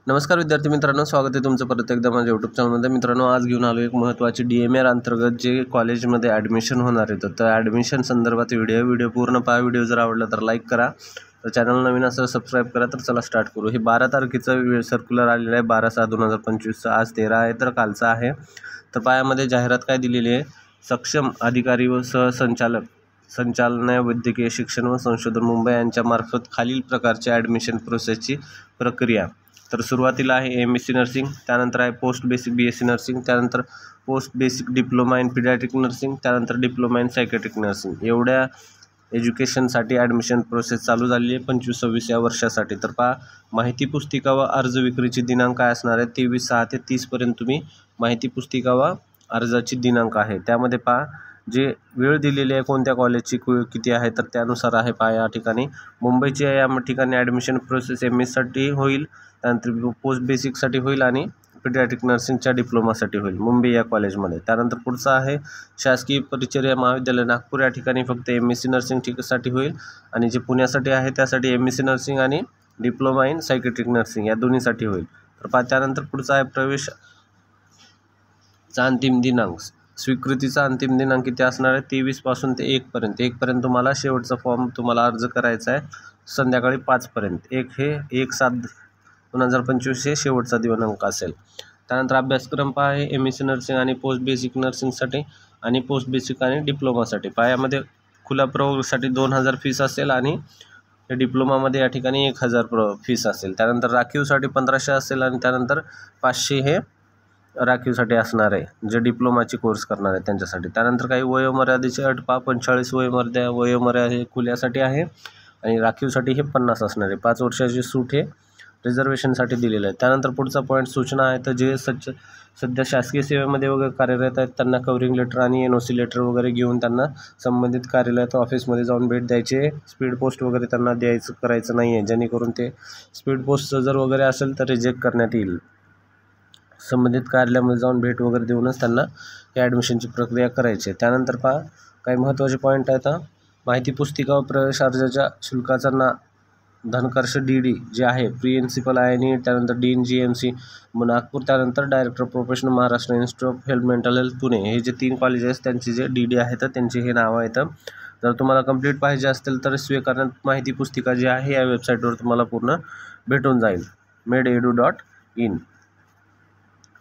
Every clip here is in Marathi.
नमस्कार विद्यार्थी मित्रांनो, स्वागत आहे तुमचं परत एकदा माझ्या यूट्यूब चॅनलमध्ये. मित्रांनो, आज घेऊन आलो एक महत्त्वाची DMR अंतर्गत जे कॉलेजमध्ये ॲडमिशन होणार आहे तर ॲडमिशन संदर्भात व्हिडिओ पूर्ण पहा. व्हिडिओ जर आवडला तर लाईक करा, तर चॅनल नवीन असेल सबस्क्राईब करा. तर चला स्टार्ट करू. हे 12 तारखेचं सर्क्युलर आलेलं आहे, 12/6/2025. आज 13 आहे तर कालचा आहे. तर पायामध्ये जाहिरात काय दिलेली आहे? सक्षम अधिकारी व सहसंचालक संचालनालय वैद्यकीय शिक्षण व संशोधन मुंबई यांच्यामार्फत खालील प्रकारची ॲडमिशन प्रोसेसची प्रक्रिया. तर सुरुवातीला आहे MSc नर्सिंग, त्यानंतर आहे पोस्ट बेसिक BSc नर्सिंग, त्यानंतर post basic diploma in paediatric nursing, त्यानंतर डिप्लोमा इन सायकॅट्रिक नर्सिंग. एवढ्या एज्युकेशनसाठी ॲडमिशन प्रोसेस चालू झाली आहे 25-26 या वर्षासाठी. तर पहा, माहिती पुस्तिका व अर्ज विक्रीची दिनांक काय असणार आहे? 23/6 ते 30पर्यंत तुम्ही माहिती पुस्तिका व अर्जाची दिनांक आहे. त्यामध्ये पहा, जे वेळ दिलेली आहे कोणत्या कॉलेजची किती आहे तर त्यानुसार आहे. पहा, या ठिकाणी मुंबईची या ठिकाणी ॲडमिशन प्रोसेस MSसाठी होईल, त्यानंतर पोस्ट बेसिकसाठी होईल आणि पिडियाट्रिक नर्सिंगच्या डिप्लोमासाठी होईल मुंबई या कॉलेजमध्ये. त्यानंतर पुढचं आहे शासकीय परिचर्या महाविद्यालय नागपूर, या ठिकाणी फक्त MSc नर्सिंगसाठी होईल, आणि जे पुण्यासाठी आहे त्यासाठी MSc नर्सिंग आणि डिप्लोमा इन सायकॅट्रिक नर्सिंग या दोन्हीसाठी होईल. तर पहा, त्यानंतर पुढचा आहे प्रवेशचा अंतिम दिनांक. स्वीकृतीचा अंतिम दिनांक किती असणार आहे? 23 पासून ते 1पर्यंत. 1पर्यंत तुम्हाला शेवटचा फॉर्म तुम्हाला अर्ज करायचा आहे, संध्याकाळी 5पर्यंत. 1/7/2025 हे शेवटचा दिनांक असेल. त्यानंतर अभ्यासक्रम पहा आहे MSc नर्सिंग आणि पोस्ट बेसिक नर्सिंगसाठी आणि पोस्ट बेसिक आणि डिप्लोमासाठी. पायामध्ये खुल्या प्रवर्गासाठी 2000 फीस असेल आणि डिप्लोमामध्ये या ठिकाणी 1000 फीस असेल. त्यानंतर राखीवसाठी 1500 असेल आणि त्यानंतर 500 हे राखीवसाठी असणार आहे, जे डिप्लोमाची कोर्स करणार आहे त्यांच्यासाठी. त्यानंतर काही वयोमर्यादेची अट पहा. 45 वयोमर्यादा खुल्यासाठी आहे आणि राखीवसाठी हे 50 असणार आहे. 5 वर्षाची सूट हे रिझर्वेशनसाठी दिलेलं आहे. त्यानंतर पुढचा पॉईंट सूचना आहे, तर जे सध्या शासकीय सेवेमध्ये वगैरे कार्यरत आहेत त्यांना कव्हरिंग लेटर आणि NOC लेटर वगैरे घेऊन त्यांना संबंधित कार्यालयात ऑफिसमध्ये जाऊन भेट द्यायची. स्पीड पोस्ट वगैरे त्यांना करायचं नाही आहे, जेणेकरून ते स्पीड पोस्टचं जर वगैरे असेल तर रिजेक्ट करण्यात येईल. संबंधित कार्यालयामध्ये जाऊन भेट वगैरे देऊनच त्यांना या ॲडमिशनची प्रक्रिया करायची आहे. त्यानंतर पहा, काही महत्त्वाचे पॉईंट आहेत. माहिती पुस्तिका व प्रवेश अर्जाच्या शुल्काचा धनकर्ष DD जे आहे प्रिन्सिपल INE, त्यानंतर डीन GMC नागपूर, त्यानंतर director professional Maharashtra institute of mental health Pune, हे जे 3 कॉलेजेस त्यांचे जे DD आहेत त्यांचे हे नावं आहेत. जर तुम्हाला कंप्लीट पाहिजे असतील तर स्वीकारण्यात माहिती पुस्तिका जी आहे या वेबसाईटवर तुम्हाला पूर्ण भेटून जाईल, mededu.in.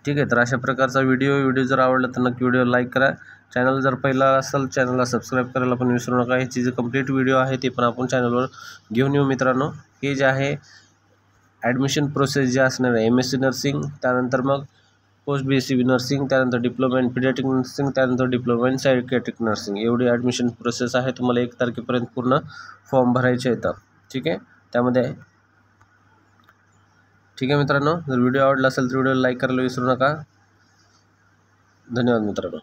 ठीक आहे. तर अशा प्रकारचा व्हिडिओ जर आवडला तर नक्की व्हिडिओ लाईक करा. चॅनल जर पहिला असेल चॅनलला सबस्क्राईब करायला पण विसरू नका. ह्याची जे कंप्लीट व्हिडिओ आहे ते पण आपण चॅनलवर घेऊन येऊ. मित्रांनो, हे जे आहे ॲडमिशन प्रोसेस जे असणार आहे MSc नर्सिंग, त्यानंतर मग पोस्ट बेसिक नर्सिंग, त्यानंतर डिप्लोमा इन पिडियाट्रिक नर्सिंग, त्यानंतर डिप्लोमा इन सायकॅट्रिक नर्सिंग, एवढी ॲडमिशन प्रोसेस आहे. तुम्हाला 1 तारखेपर्यंत पूर्ण फॉर्म भरायचे येतात. ठीक आहे. त्यामध्ये ठीक आहे मित्रांनो, जर व्हिडिओ आवडला असेल तर व्हिडिओला लाईक करायला विसरू नका. धन्यवाद मित्रांनो.